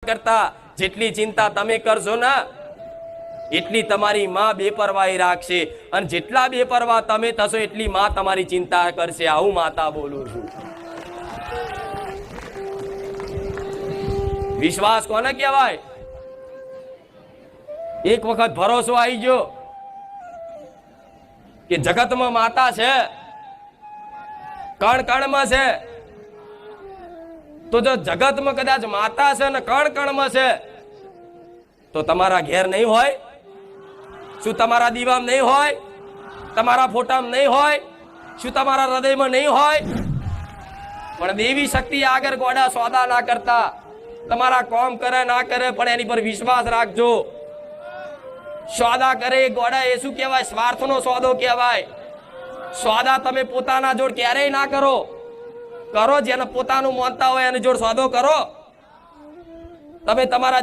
કરતા જેટલી ચિંતા તમે કરશો ને એટલી તમારી માં બેપરવાહી રાખશે અને જેટલા બેપરવાહ તમે થશો એટલી માં તમારી ચિંતા કરશે. આવું માતા બોલું છું. વિશ્વાસ કોને કહેવાય? એક વખત ભરોસો આવી ગયો કે જગતમાં માતા છે, કણ કણમાં છે, તો જો જગતમાં કદાચ માતા છે ને કણ કણમાં છે તો તમારા ઘેર નહીં હોય? શું તમારા દીવામાં નહીં હોય? તમારા ફોટામાં નહીં હોય? શું તમારા હૃદયમાં નહીં હોય? પણ દેવી શક્તિ આગળ ગોડા સોદા ના કરતા. તમારા કોમ કરે ના કરે પણ એની પર વિશ્વાસ રાખજો. સોદા કરે ગોડા એ શું કહેવાય? સ્વાર્થનો સોદો કહેવાય. સોદા તમે પોતાના જોડ ક્યારેય ના કરો. કરો જેને પોતાનું માનતા હોય એની જોડ સોદો કરો. તમે તમારા